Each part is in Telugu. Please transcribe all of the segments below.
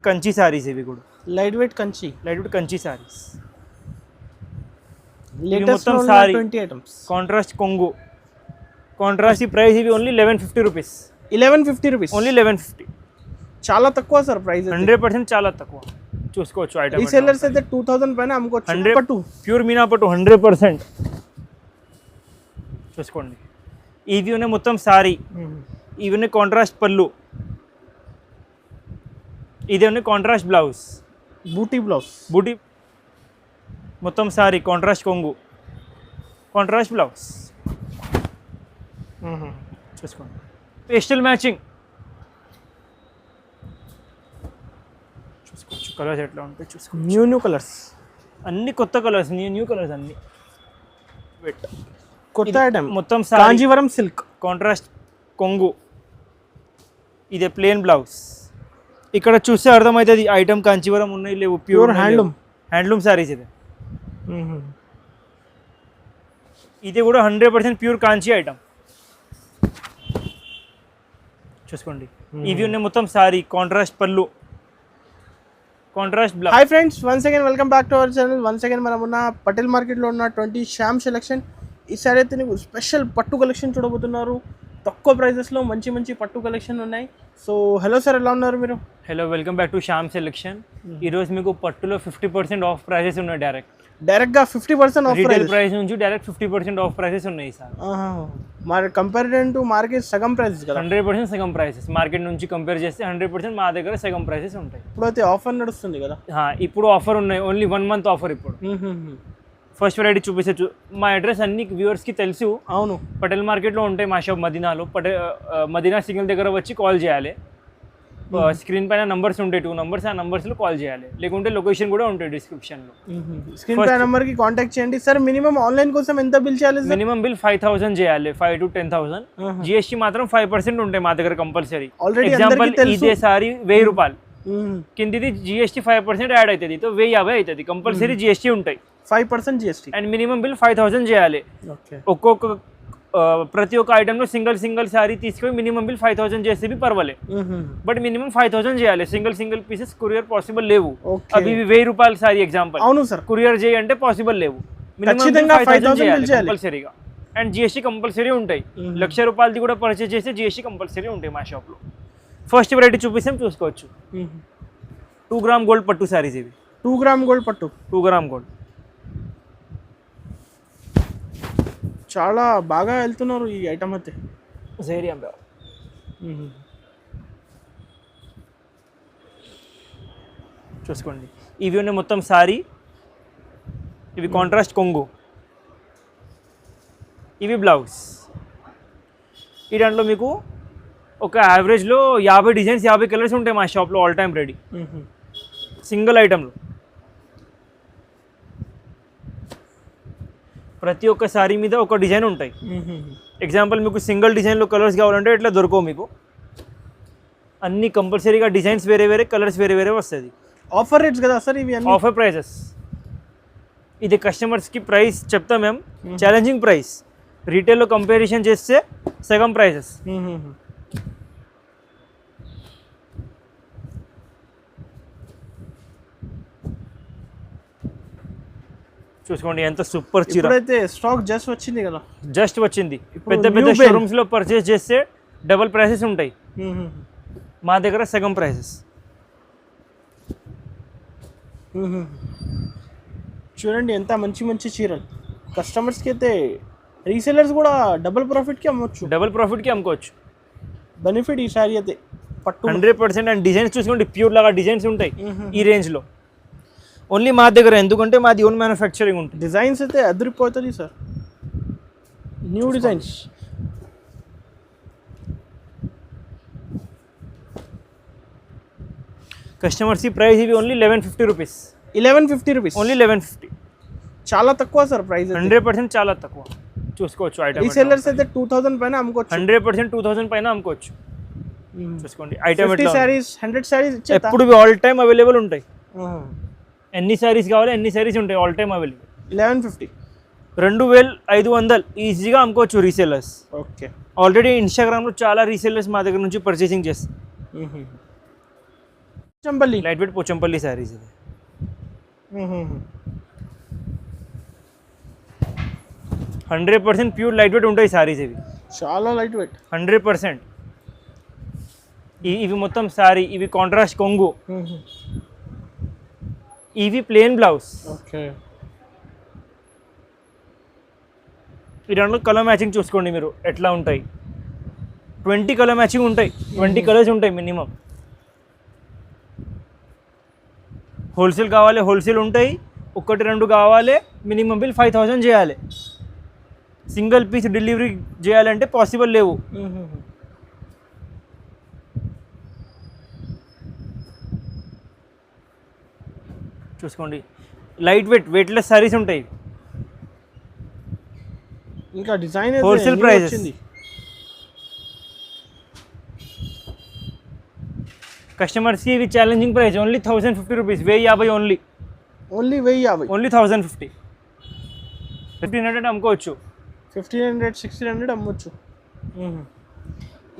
కంచి సారీస్ ఇవి కూడా light weight Kanchi saris. Latest మొత్తం సారీ 20 ఐటమ్స్. కాంట్రాస్ట్ కొంగు. కాంట్రాస్ట్ ఈ ప్రైస్ ఇవి ఓన్లీ 1150 రూపీస్. 1150 రూపీస్. ఓన్లీ 1150. చాలా తక్కువ సార్ ప్రైస్. 100% చాలా తక్కువ. చూసుకోవచ్చు ఐటమ్. రీసెల్లర్స్ అయితే 2000 పైన అమ్ముకోవచ్చు. 100 ప్యూర్ మీనా పట్టు 100%. చూసుకోండి. ఇవి ఉన్నాయి మొత్తం సారీ. ఇవి ఉన్నాయి కాంట్రాస్ట్ పళ్ళు. ఇది ఉన్నాయి కాంట్రాస్ట్ బ్లౌజ్. బూటీ మొత్తం సారీ కాంట్రాస్ట్ కొంగు, కాంట్రాస్ట్ బ్లౌజ్. చూసుకోండి. Pastel matching. చూసుకోవచ్చు కలర్స్ ఎట్లా ఉంటాయి. చూసుకోండి. న్యూ కలర్స్, అన్ని కొత్త కలర్స్, న్యూ కలర్స్ అన్ని. కొత్త ఐటమ్. మొత్తం కాంజీవరం సిల్క్ కాంట్రాస్ట్ కొంగు. ఇదే ప్లేన్ బ్లౌజ్. ఇక్కడ చూస్తే అర్థమవుతుంది ఐటమ్ కాంచీవరం ఉన్నాయి లేవు. ప్యూర్ హ్యాండ్లూమ్ సారీస్ ఇది. ఇది కూడా 100% ప్యూర్ కాంచీ ఐటమ్. చూసుకోండి. ఇవి ఉన్నాయి మొత్తం సారీ కాంట్రాస్ట్ పళ్ళు, contrast blouse. Hi friends, once again welcome back to our channel. Once again మనం ఉన్న పటేల్ మార్కెట్లో ఉన్న 20 శ్యామ్ సెలెక్షన్. ఈసారి అయితే నీకు స్పెషల్ పట్టు కలెక్షన్ చూడబోతున్నారు. తక్కువ ప్రైజెస్లో మంచి పట్టు కలెక్షన్ ఉన్నాయి. సో హలో సార్, ఎలా ఉన్నారు మీరు? Hello, welcome back to Shyam selection. ఈరోజు మీకు పట్టులో 50% ఆఫ్ ప్రైజెస్ ఉన్నాయి. డైరెక్ట్గా 50% ఆఫ్ రీటైల్ ప్రైస్ నుంచి డైరెక్ట్ 50% ఆఫ్ ప్రైసెస్ ఉన్నాయి సార్. మరి కంపారిజన్ టు మార్కెట్ సగం ప్రైసెస్ కదా? 100% సగం ప్రైసెస్. మార్కెట్ నుంచి కంపేర్ చేస్తే 100% మా దగ్గర సగం ప్రైసెస్ ఉంటాయి. ఇప్పుడైతే ఆఫర్ నడుస్తుంది కదా? ఇప్పుడు ఆఫర్ ఉన్నాయి. Only 1 month offer. ఇప్పుడు ఫస్ట్ వెరైటీ చూపిస్తే మా అడ్రస్ అన్ని వ్యూవర్స్కి తెలుసు. అవును, పటేల్ మార్కెట్లో ఉంటాయి మా షాప్ మదీనాలో. మదీనా సిగ్నల్ దగ్గర వచ్చి కాల్ చేయాలి. స్క్రీన్ పైన నంబర్స్ ఉంటాయి, 2 numbers. ఆ నంబర్స్లో కాల్ చేయాలి. లేకుంటే లొకేషన్ కూడా ఉంటాయి డిస్క్రిప్షన్లో. స్క్రీన్ పై నెంబర్కి కాంటాక్ట్ చేయండి. సార్ మినిమం ఆన్లైన్ కోసం ఎంత బిల్ చేయాలి? మినిమం బిల్ 5000 చేయాలి. 5 to 10,000. జిఎస్టీ మాత్రం 5% ఉంటాయి మా దగ్గర కంపల్సరీ. ఎగ్జాంపుల్ ఇదే సారీ 1000 రూపాయలు కిందిది జిఎస్టీ 5% యాడ్ అవుతుంది. 1050 అవుతుంది. కంపల్సరీ జిఎస్టీ ఉంటాయి. 5% జిఎస్టీ. అండ్ మినిమం బిల్ 5000 చేయాలి. ప్రతి ఒక్క ఐటెంలో సింగిల్ సారీ తీసుకొని మినిమం బిల్ 5000 చేస్తే పర్వాలేదు. బట్ మినిమం 5000 చేయాలి. సింగిల్ పీసెస్ కొరియర్ పాసిబుల్ లేవు. అవి 1000 రూపాయల సారీ ఎగ్జాంపుల్. అవును సార్, కొరియర్ చేయంటే పాసిబుల్ లేవు. కంపల్సరీగా. అండ్ జిఎస్టీ కంపల్సరీ ఉంటాయి. 1,00,000 రూపాయలది కూడా పర్చేస్ చేస్తే జిఎస్టీ కంపల్సరీ ఉంటాయి మా షాప్లో. ఫస్ట్ వెరైటీ చూపిస్తాం, చూసుకోవచ్చు. 2 grams గోల్డ్ పట్టు సారీస్ ఇవి. 2 grams గోల్డ్ పట్టు. 2 grams గోల్డ్. చాలా బాగా వెళ్తున్నారు ఈ ఐటమ్ అయితే. చూసుకోండి. ఇవి ఉన్నాయి మొత్తం సారీ. ఇవి కాంట్రాస్ట్ కొంగు. ఇవి బ్లౌజ్. ఈ దాంట్లో మీకు ఒక యావరేజ్లో 50 డిజైన్స్ 50 కలర్స్ ఉంటాయి మా షాప్లో. All time ready. సింగిల్ ఐటెంలో ప్రతి ఒక్క సారీ మీద ఒక డిజైన్ ఉంటాయి. ఎగ్జాంపుల్ మీకు సింగిల్ డిజైన్లో కలర్స్ కావాలంటే ఇట్లా దొరకవు మీకు. అన్ని కంపల్సరీగా డిజైన్స్ వేరే కలర్స్ వేరే వస్తుంది. ఆఫర్ రేట్స్ కదా సార్ ఇవి? Offer prices. ఇది కస్టమర్స్కి ప్రైస్ చెప్తాం మేము. Challenging price. రీటైల్లో కంపారిజన్ చేస్తే సగం ప్రైజెస్. చూసుకోండి ఎంత సూపర్ చీర. ఇప్పుడైతే స్టాక్ జస్ట్ వచ్చింది కదా? జస్ట్ వచ్చింది. పెద్ద షోరూమ్స్లో పర్చేస్ చేస్తే డబుల్ ప్రైసెస్ ఉంటాయి. మా దగ్గర సగం ప్రైసెస్. చూడండి ఎంత మంచి చీరలు. కస్టమర్స్కి అయితే రీసెలర్స్ కూడా డబుల్ ప్రాఫిట్కి అమ్ముకోవచ్చు. బెనిఫిట్ ఈ సారీ అయితే పట్టు 100%. అండ్ డిజైన్స్ చూసుకోండి, ప్యూర్ లాగా డిజైన్స్ ఉంటాయి ఈ రేంజ్లో. ఓన్లీ మా దగ్గర, ఎందుకంటే మాది ఓన్ మ్యానుఫ్యాక్చరింగ్ ఉంటుంది. డిజైన్స్ అయితే అదిరిపోతుంది సార్. New designs. కస్టమర్స్ ఈ ప్రైస్ ఇవి ఓన్లీ 1150 రూపీస్. 1150 రూపీస్. ఓన్లీ 1150. చాలా తక్కువ సార్ ప్రైస్. 100% చాలా తక్కువ. చూసుకోవచ్చు ఐటమ్. రీసెల్లర్స్ అయితే 2000 పైన అమ్ముకోవచ్చు. 100% 2000 పైన అమ్ముకోవచ్చు. చూసుకోండి ఐటమ్. 50 సారీస్ 100 సారీస్ ఎప్పుడు ఆల్ టైమ్ అవైలబుల్ ఉంటాయి. ఎన్ని సారీస్ కావాలి ఎన్ని సారీస్ ఉంటాయి ఆల్ టైమ్ అవైలబుల్. 1150. 2500 ఈజీగా అమ్ముకోవచ్చు రీసెల్లర్స్. ఓకే. ఆల్రెడీ ఇన్స్టాగ్రామ్లో చాలా రీసెల్లర్స్ మా దగ్గర నుంచి పర్చేసింగ్ చేస్తారు. చంపల్లి లైట్ వెయిట్ పోచంపల్లి శారీస్ ఇది 100% ప్యూర్ లైట్ వెయిట్ ఉంటాయి శారీస్ ఇవి, చాలా లైట్ వెయిట్ 100%. ఇవి మొత్తం శారీ, ఇవి కాంట్రాస్ట్ కొంగు, ఇవి ప్లెయిన్ బ్లౌజ్. ఓకే, ఈ రెండు కలర్ మ్యాచింగ్ చూసుకోండి మీరు ఎట్లా ఉంటాయి. 20 కలర్ మ్యాచింగ్ ఉంటాయి, 20 కలర్స్ ఉంటాయి మినిమం. హోల్సేల్ కావాలి హోల్సేల్ ఉంటాయి, 1-2 కావాలి మినిమం బిల్ 5000 చేయాలి. సింగిల్ పీస్ డెలివరీ చేయాలంటే పాసిబుల్ లేవు. చూసుకోండి లైట్ వెయిట్ వెయిట్లెస్ సారీస్ ఉంటాయి. ఇంకా డిజైన్ హోల్సేల్ ప్రైస్ కస్టమర్స్కి ఇవి challenging price only 1050 rupees, 1050 only 1050 only 1050. 1500 అమ్ముకోవచ్చు, 1500 1600 అమ్మొచ్చు.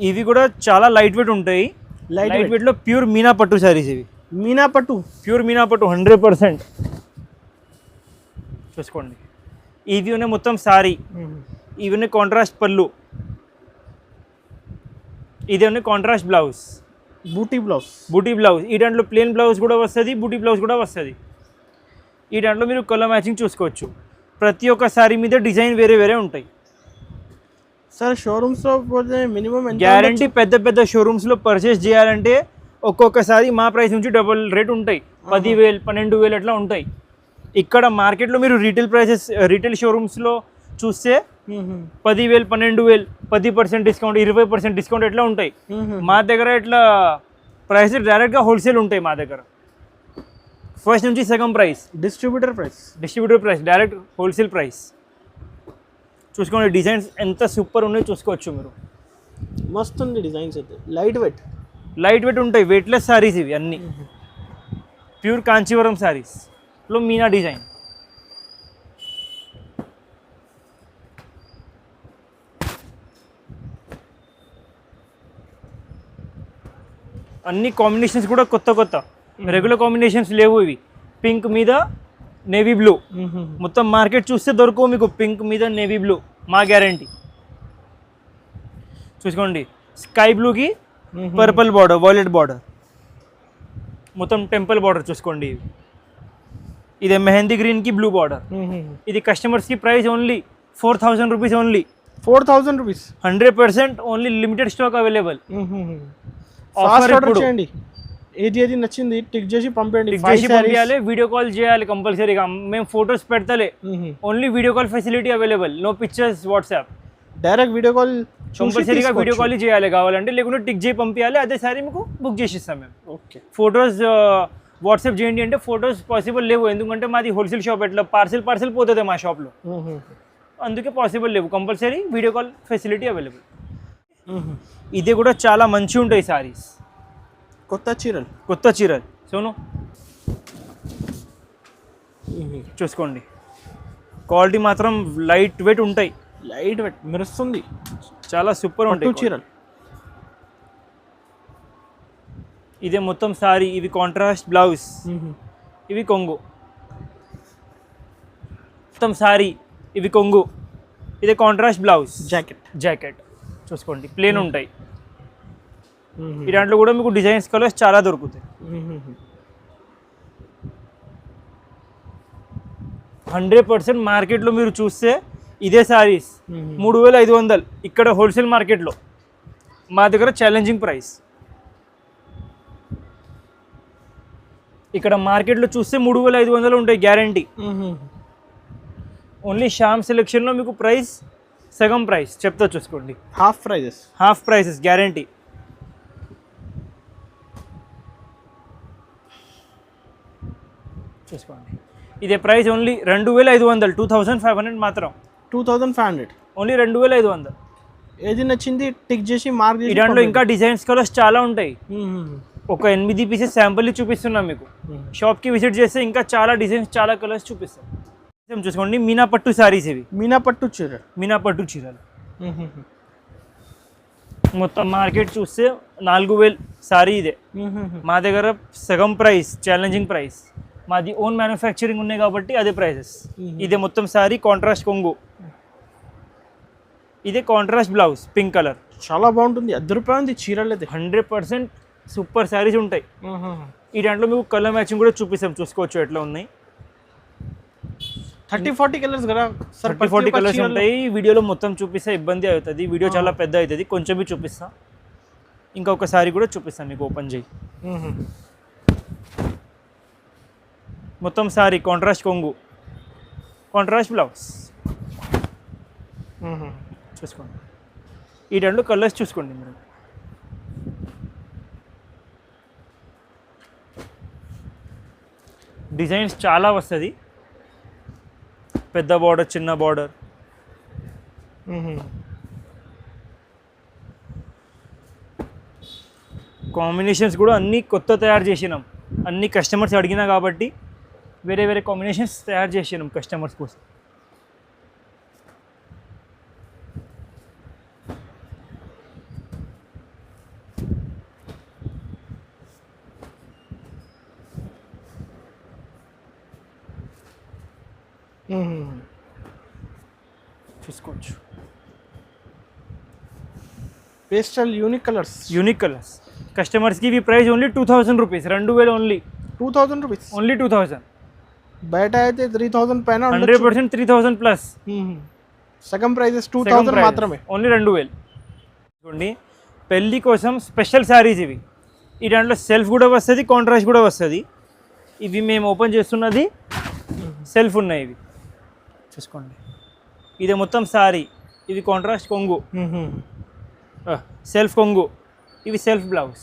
ఇవి కూడా చాలా లైట్ వెయిట్ ఉంటాయి. లైట్ వెయిట్లో ప్యూర్ మీనా పట్టు సారీస్ ఇవి, మీనా పట్టు, ప్యూర్ మీనా పట్టు 100%. చూసుకోండి ఇవి ఉన్నాయి మొత్తం సారీ, ఇవి ఉన్నాయి కాంట్రాస్ట్ పళ్ళు, ఇది ఉన్నాయి కాంట్రాస్ట్ బ్లౌజ్, బూటీ బ్లౌజ్. ఈ దాంట్లో ప్లెయిన్ బ్లౌజ్ కూడా వస్తుంది, బూటీ బ్లౌజ్ కూడా వస్తుంది. ఈ దాంట్లో మీరు కలర్ మ్యాచింగ్ చూసుకోవచ్చు. ప్రతి ఒక్క సారీ మీద డిజైన్ వేరే వేరే ఉంటాయి. సార్ షోరూమ్స్లో పోతే మినిమం గ్యారంటీ పెద్ద పెద్ద షోరూమ్స్లో పర్చేస్ చేయాలంటే ఒక్కొక్కసారి మా ప్రైస్ నుంచి డబుల్ రేట్ ఉంటాయి, 10,000 12,000 అట్లా ఉంటాయి. ఇక్కడ మార్కెట్లో మీరు రీటైల్ షోరూమ్స్లో చూస్తే 10,000 12,000 10% డిస్కౌంట్ 20% డిస్కౌంట్ ఎట్లా ఉంటాయి. మా దగ్గర ఇట్లా ప్రైస్ డైరెక్ట్గా హోల్సేల్ ఉంటాయి. మా దగ్గర ఫస్ట్ నుంచి సగం price distributor price direct wholesale price. చూసుకోండి డిజైన్స్ ఎంత సూపర్ ఉన్నాయో చూసుకోవచ్చు మీరు. మస్తు ఉంది డిజైన్స్ అయితే. లైట్ వెయిట్ ఉంటాయి, వెయిట్లెస్ సారీస్ ఇవి అన్నీ. ప్యూర్ కాంచీవరం సారీస్లో మీనా డిజైన్. అన్ని కాంబినేషన్స్ కూడా కొత్త రెగ్యులర్ కాంబినేషన్స్ లేవు. ఇవి పింక్ మీద నేవీ బ్లూ, మొత్తం మార్కెట్ చూస్తే దొరకవు మీకు పింక్ మీద నేవీ బ్లూ, మా గ్యారంటీ. చూసుకోండి స్కై బ్లూకి పర్పుల్ బార్డర్, వైలెట్ బార్డర్, మొత్తం టెంపుల్ బార్డర్ చూసుకోండి. ఇది మెహందీ గ్రీన్కి బ్లూ బార్డర్. ఇది కస్టమర్స్కి price only 4000 rupees, only 4000 rupees, 100% only limited stock available. Offer order చేయండి, ఏది నచ్చింది టిక్ చేసి పంపండి. వీడియో కాల్ చేయాలి కంపల్సరీగా. మేము ఫొటోస్ పెడతలే, only video call facility available, no pictures WhatsApp. Direct video call కంపల్సరీగా వీడియో కాల్ చేయాలి కావాలంటే, లేకుంటే టిక్ చేసి పంపించాలి. అదే సారీ మీకు బుక్ చేసి ఇస్తాం మేము. ఓకే, ఫొటోస్ వాట్సాప్ చేయండి అంటే ఫొటోస్ పాసిబుల్ లేవు, ఎందుకంటే మాది హోల్సేల్ షాప్, ఎట్లా పార్సెల్ పోతుంది మా షాప్లో, అందుకే పాసిబుల్ లేవు. Compulsory video call facility available. ఇది కూడా చాలా మంచిగా ఉంటాయి సారీస్, కొత్త చీరలు. సోను చూసుకోండి క్వాలిటీ మాత్రం లైట్ వెయిట్ ఉంటాయి, మెరుస్తుంది, చాలా సూపర్ ఉంటాయి చీరలు. ఇదే మొత్తం సారీ, ఇవి కాంట్రాస్ట్ బ్లౌజ్, ఇవి కొంగు. మొత్తం సారీ ఇవి కొంగు, ఇదే కాంట్రాస్ట్ బ్లౌజ్, జాకెట్ చూసుకోండి ప్లేన్ ఉంటాయి. ఈ దాంట్లో కూడా మీకు డిజైన్స్ కలర్స్ చాలా దొరుకుతాయి. 100% మార్కెట్లో మీరు చూస్తే ఇదే సారీస్ 3500, ఇక్కడ హోల్సేల్ మార్కెట్లో, మా దగ్గర ఛాలెంజింగ్ ప్రైస్. ఇక్కడ మార్కెట్లో చూస్తే 3500 ఉంటాయి గ్యారంటీ. ఓన్లీ శ్యామ్ సెలెక్షన్లో మీకు ప్రైస్ సగం ప్రైస్ చెప్తా, చూసుకోండి హాఫ్ ప్రైసెస్ గ్యారంటీ. చూసుకోండి ఇదే ప్రైస్ ఓన్లీ 2500, 2500 మాత్రం, 2500 ఓన్లీ 2500. ఏది నచ్చింది టిక్ చేసి మార్క్ చేసి. దాంట్లో ఇంకా డిజైన్స్ కలర్స్ చాలా ఉంటాయి. ఒక 8 పీసెస్ శాంపుల్ చూపిస్తున్నాం మీకు. షాప్కి విజిట్ చేస్తే ఇంకా చాలా డిజైన్స్, చాలా కలర్స్ చూపిస్తాం. చూసుకోండి మీనా పట్టు సారీస్ ఇవి, మీనా పట్టు చీరలు. మొత్తం మార్కెట్ చూస్తే 4000 సారీ ఇదే. మా దగ్గర సగం ప్రైస్, ఛాలెంజింగ్ ప్రైస్. మాది ఓన్ మ్యానుఫ్యాక్చరింగ్ ఉన్నాయి కాబట్టి అదే ప్రైసెస్. ఇదే మొత్తం సారీ కాంట్రాస్ట్ కొంగు, ఇదే కాంట్రాస్ట్ బ్లౌజ్ పింక్ కలర్. చాలా బాగుంటుంది. రూపాయలు చీరలు అయితే 100% సూపర్ శారీస్ ఉంటాయి. ఈ దాంట్లో మీకు కలర్ మ్యాచింగ్ కూడా చూపిస్తాం, చూసుకోవచ్చు ఎట్లా ఉన్నాయి. 30-40 కలర్స్ కదా సార్? 30-40 కలర్స్ ఉంటాయి. వీడియోలో మొత్తం చూపిస్తే ఇబ్బంది అవుతుంది, వీడియో చాలా పెద్ద అవుతుంది. కొంచెం చూపిస్తా, ఇంకొక సారీ కూడా చూపిస్తాను మీకు. ఓపెన్ చేయి. మొత్తం సారీ కాంట్రాస్ట్ కొంగు, కాంట్రాస్ట్ బ్లౌజ్ చూసుకోండి. ఈ రెండు కలర్స్ చూసుకోండి మీరు. డిజైన్స్ చాలా వస్తుంది, పెద్ద బార్డర్, చిన్న బార్డర్. కాంబినేషన్స్ కూడా అన్నీ కొత్త తయారు చేసినాం. అన్ని కస్టమర్స్ అడిగినా కాబట్టి వేరే వేరే కాంబినేషన్స్ తయారు చేసినాం కస్టమర్స్ కోసం. చూసుకోవచ్చు. Pastel unique colours. కస్టమర్స్కి ఇవి price only 2000 rupees. 2000 only. 2000 rupees only 2000. బయట అయితే 3000 పైన 100% 3000 ప్లస్. సగం ప్రైజెస్ 2000 మాత్రమే, ఓన్లీ 2000. చూడండి, పెళ్ళి కోసం స్పెషల్ శారీస్ ఇవి. ఈ దాంట్లో సెల్ఫ్ కూడా వస్తుంది, కాంట్రాస్ట్ కూడా వస్తుంది. ఇవి మేము ఓపెన్ చేస్తున్నది సెల్ఫ్ ఉన్నాయి. ఇవి చూసుకోండి. ఇది మొత్తం సారీ, ఇది కాంట్రాస్ట్ కొంగు, సెల్ఫ్ కొంగు, ఇవి సెల్ఫ్ బ్లౌజ్.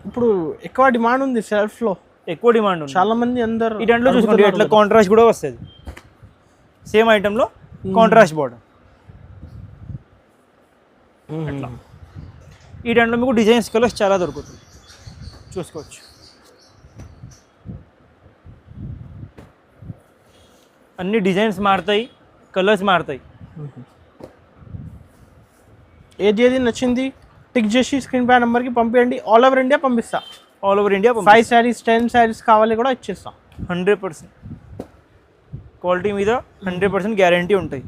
ఇప్పుడు ఎక్కువ డిమాండ్ ఉంది సెల్ఫ్లో, ఎక్కువ డిమాండ్ ఉంది. చాలా మంది అందరు ఈ దాంట్లో చూసుకోండి, ఇట్లా కాంట్రాస్ట్ కూడా వస్తుంది. సేమ్ ఐటెంలో కాంట్రాస్ట్ బార్డర్ అట్లా. ఈ దాంట్లో మీకు డిజైన్స్ కలర్స్ చాలా దొరుకుతుంది, చూసుకోవచ్చు. అన్ని డిజైన్స్ మారుతాయి, కలర్స్ మారుతాయి. ఏది నచ్చింది టిక్ చేసి స్క్రీన్ పై నెంబర్కి పంపించండి. ఆల్ ఓవర్ ఇండియా పంపిస్తా. All over India 5 saris 10 saris కావాలి కూడా ఇచ్చేస్తాం. 100% క్వాలిటీ మీద 100% గ్యారంటీ ఉంటాయి.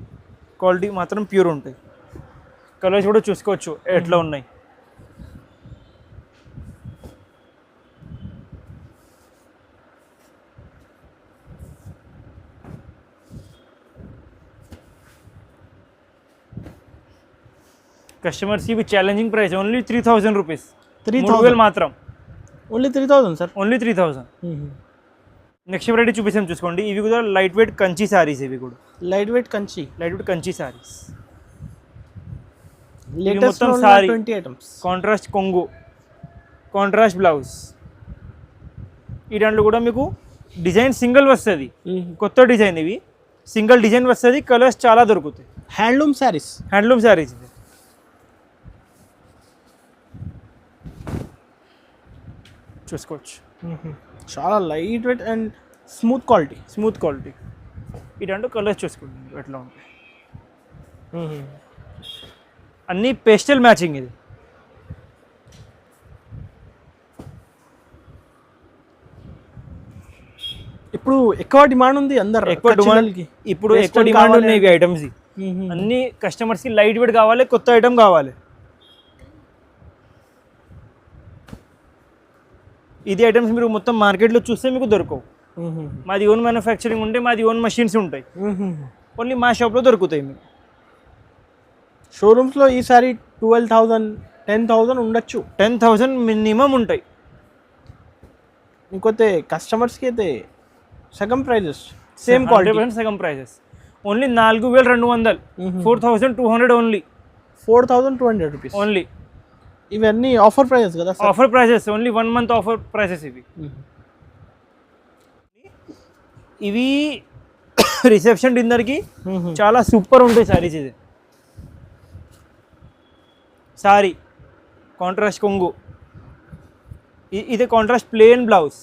క్వాలిటీ మాత్రం ప్యూర్ ఉంటాయి. కలర్స్ కూడా చూసుకోవచ్చు ఎట్లా ఉన్నాయి. కస్టమర్స్కి ఇవి ఛాలెంజింగ్ ప్రైస్ ఓన్లీ 3000 రూపీస్. 3000 మాత్రం, only 3000 sir, only 3000. Next variety చూపిస్తాం, చూసుకోండి. ఇవి కూడా లైట్ వెయిట్ కంచి సారీస్. ఇవి కూడా లైట్ వెయిట్ కంచి సారీస్. మొత్తం సారీ కాంట్రాస్ట్ కొంగు, కాంట్రాస్ట్ బ్లౌజ్. ఈ దాంట్లో కూడా మీకు డిజైన్ సింగిల్ వస్తుంది, కొత్త డిజైన్. ఇవి సింగిల్ డిజైన్ వస్తుంది, కలర్స్ చాలా దొరుకుతాయి. హ్యాండ్లూమ్ సారీస్ ఇది చూసుకోవచ్చు. చాలా light weight and smooth quality. ఈ దాంట్లో కలర్స్ చూసుకోండి ఎట్లా ఉంటాయి. అన్నీ పేస్టల్ మ్యాచింగ్. ఇది ఇప్పుడు ఎక్కువ డిమాండ్ ఉంది, అందరు ఎక్కువ డిమాండ్. ఇప్పుడు ఎక్కువ డిమాండ్ ఉన్నాయి ఇవి ఐటమ్స్. అన్ని కస్టమర్స్కి లైట్ వెయిట్ కావాలి, కొత్త ఐటమ్ కావాలి. ఇది ఐటమ్స్ మీరు మొత్తం మార్కెట్లో చూస్తే మీకు దొరకవు. మాది ఓన్ మ్యానుఫ్యాక్చరింగ్ ఉంటే మాది ఓన్ మషిన్స్ ఉంటాయి, ఓన్లీ మా షాప్లో దొరుకుతాయి. మీకు షోరూమ్స్లో ఈసారి 12,000 10,000 ఉండొచ్చు. 10,000 మినిమం ఉంటాయి. ఇంకొతే కస్టమర్స్కి అయితే సగం ప్రైజెస్, సేమ్ క్వాలిటీ సగం prices. Only 4,200, 4,200 only. 4,200 rupees only. ఇవన్నీ ఆఫర్ ప్రైజెస్ కదా? Offer prices, only 1 month offer prices ఇవి. ఇవి రిసెప్షన్ డిన్నర్కి చాలా సూపర్ ఉంటాయి సారీస్. ఇది సారీ కాంట్రాస్ట్ కొంగు, ఇది contrast plain blouse.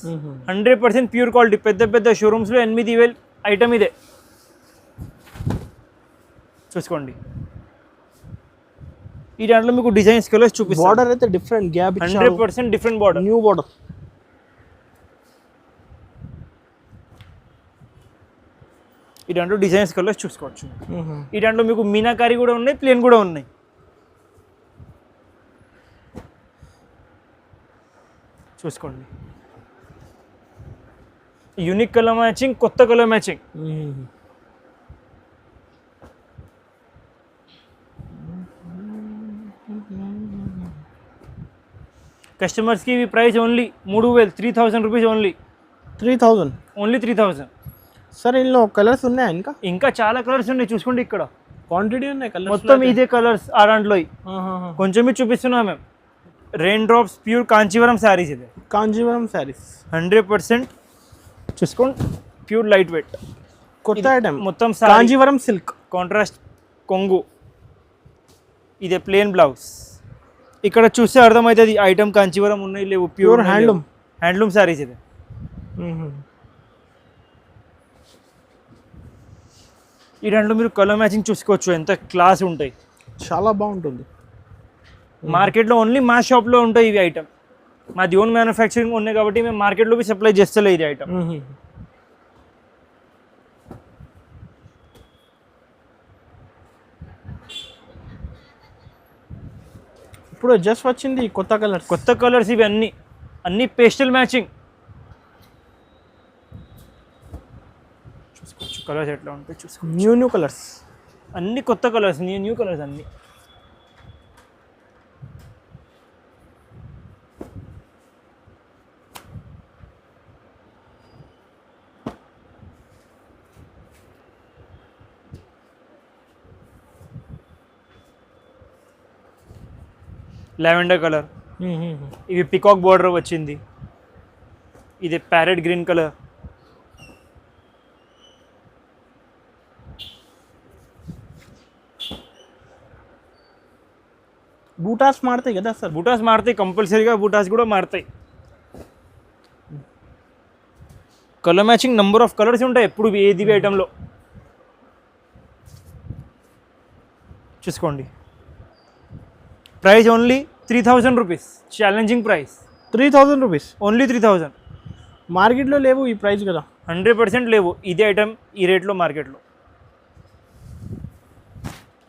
100% pure quality. పెద్ద పెద్ద షోరూమ్స్లో 8,000 ఐటమ్ ఇదే. చూసుకోండి. ఈ దాంట్లో మీకు డిజైన్స్ కలర్స్ చూపిస్తాను. బార్డర్ అయితే different gap 100% different border, new border. ఈ దాంట్లో డిజైన్స్ కలర్స్ చూసుకోవచ్చు. ఈ దాంట్లో మీకు మీనాకారి కూడా ఉన్నాయి, ప్లేన్ కూడా ఉన్నాయి. చూసుకోండి, యూనిక్ కలర్ మ్యాచింగ్, కొత్త కలర్ మ్యాచింగ్. కస్టమర్స్కి ఇవి price only 3000, 3000 rupees only. 3000 only 3000. Sir ఇందులో కలర్స్ ఉన్నాయా? ఇంకా చాలా కలర్స్ ఉన్నాయి, చూసుకోండి ఇక్కడ క్వాంటిటీ ఉన్నాయి కలర్స్. మొత్తం ఇదే కలర్స్ ఆ దాంట్లో కొంచెం చూపిస్తున్నాం మేము. Rain drops pure Kanjeevaram saris, ఇది కాంచీవరం శారీస్ 100%. చూసుకోండి, ప్యూర్ లైట్ వెయిట్ కొత్త ఐటమ్, మొత్తం కాంచీవరం సిల్క్ కాంట్రాస్ట్ కొంగు. ఇదే ప్లేన్ బ్లౌజ్. ఇక్కడ చూస్తే అర్థమవుతుంది ఐటమ్ కాంచీవరం ఉన్నాయి లేవు, ప్యూర్ హ్యాండ్లూమ్ శారీస్ ఇది. ఈ దాంట్లో మీరు కలర్ మ్యాచింగ్ చూసుకోవచ్చు, ఎంత క్లాస్ ఉంటాయి, చాలా బాగుంటుంది. మార్కెట్లో ఓన్లీ మా షాప్లో ఉంటాయి ఇవి ఐటమ్. మాది ఓన్ మ్యానుఫ్యాక్చరింగ్ ఉన్నాయి కాబట్టి మేము మార్కెట్లో సప్లై చేస్తలే ఇది ఐటమ్. ఇప్పుడు జస్ట్ వచ్చింది కొత్త కలర్స్ ఇవి అన్ని పేస్టల్ మ్యాచింగ్. చూసుకోవచ్చు కలర్స్ ఎట్లా ఉంటాయి, చూసుకోవచ్చు. న్యూ కలర్స్, అన్ని కొత్త కలర్స్, న్యూ కలర్స్ అన్ని. లావెండర్ కలర్, ఇవి పికాక్ బార్డర్ వచ్చింది. ఇది ప్యారెట్ గ్రీన్ కలర్. బూటాస్ మారుతాయి కదా సార్? బూటాస్ మారుతాయి కంపల్సరీగా, బూటాస్ కూడా మారుతాయి. Colour matching number of colours ఉంటాయి ఎప్పుడు ఏది ఐటెంలో. చూసుకోండి, price only 3000 rupees. Challenging price 3000 rupees, only 3000. మార్కెట్లో లేవు ఈ ప్రైస్ కదా? 100% లేవు ఇదే ఐటమ్ ఈ రేట్లో మార్కెట్లో.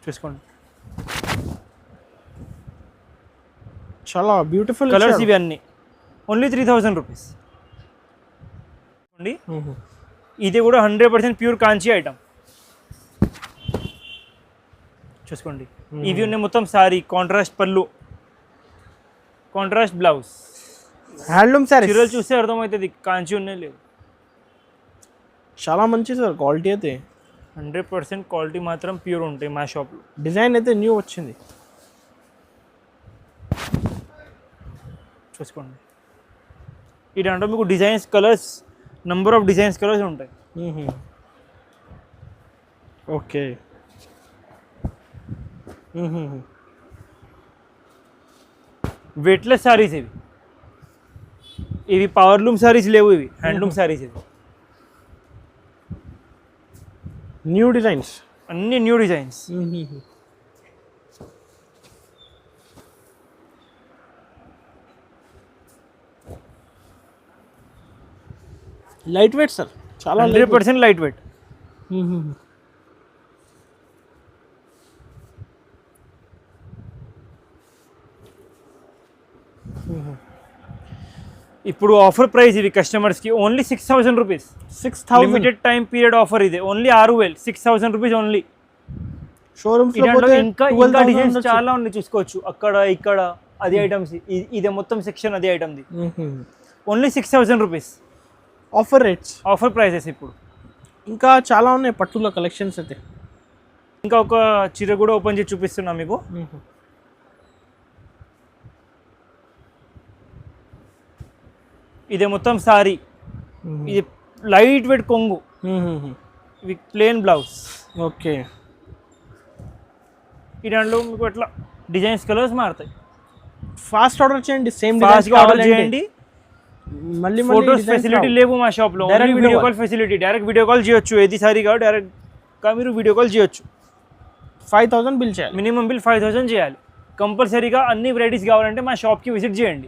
చూసుకోండి, చాలా బ్యూటిఫుల్ కలర్స్ ఇవి అన్నీ. Only 3000 rupees. ఇది కూడా 100% ప్యూర్ కాంచీ ఐటమ్. చూసుకోండి, ఇవి ఉన్నాయి మొత్తం సారీ, కాంట్రాస్ట్ పళ్ళు, కాంట్రాస్ట్ బ్లౌజ్, హ్యాండ్లూమ్ సారీ. చీరలు చూస్తే అర్థమవుతుంది కాంచీ ఉన్నాయి లేవు. చాలా మంచి సార్ క్వాలిటీ అయితే. 100% క్వాలిటీ మాత్రం ప్యూర్ ఉంటాయి మా షాప్లో. డిజైన్ అయితే న్యూ వచ్చింది. చూసుకోండి, ఈ దాంట్లో మీకు designs colours, number of designs colours ఉంటాయి. ఓకే, వెయిట్లెస్ సారీస్ ఇవి పవర్లూమ్ సారీస్ లేవు, ఇవి హ్యాండ్లూమ్ సారీస్. ఇవి న్యూ డిజైన్స్, అన్ని new designs. Light weight sir, చాలా 100% లైట్ వెయిట్. ఇప్పుడు ఆఫర్ ప్రైస్ ఇవి కస్టమర్స్కి only 6000 rupees. 6000 limited time period offer ఇది. Only 6000, 6000 rupees only. షోరూమ్స్ ఇంకా డిజైన్స్ చాలా ఉన్నాయి, చూసుకోవచ్చు. అక్కడ ఇక్కడ అది ఐటమ్స్, ఇదే మొత్తం సెక్షన్ అదే ఐటమ్ది. Only 6000 rupees offer rates, offer prices. ఇప్పుడు ఇంకా చాలా ఉన్నాయి పట్టుల కలెక్షన్స్ అయితే. ఇంకా ఒక చీర కూడా ఓపెన్ చేసి చూపిస్తున్నా మీకు. ఇదే మొత్తం సారీ, ఇది లైట్ వెయిట్ కొంగు, విత్ ప్లేన్ బ్లౌజ్. ఓకే, ఈ దాంట్లో మీకు అట్లా డిజైన్స్ కలర్స్ మారుతాయి. ఫాస్ట్ ఆర్డర్ చేయండి, సేమ్ ఫాస్ట్గా ఆర్డర్ చేయండి. మళ్ళీ ఫోటోస్ ఫెసిలిటీ లేవు మా షాప్లో, video call facility. Direct video call చేయొచ్చు, ఏది సారీగా డైరెక్ట్గా మీరు వీడియో కాల్ చేయొచ్చు. 5000 బిల్ చేయాలి, మినిమం బిల్ 5000 చేయాలి. కంపల్సరీగా అన్ని వెరైటీస్ కావాలంటే మా షాప్కి విజిట్ చేయండి.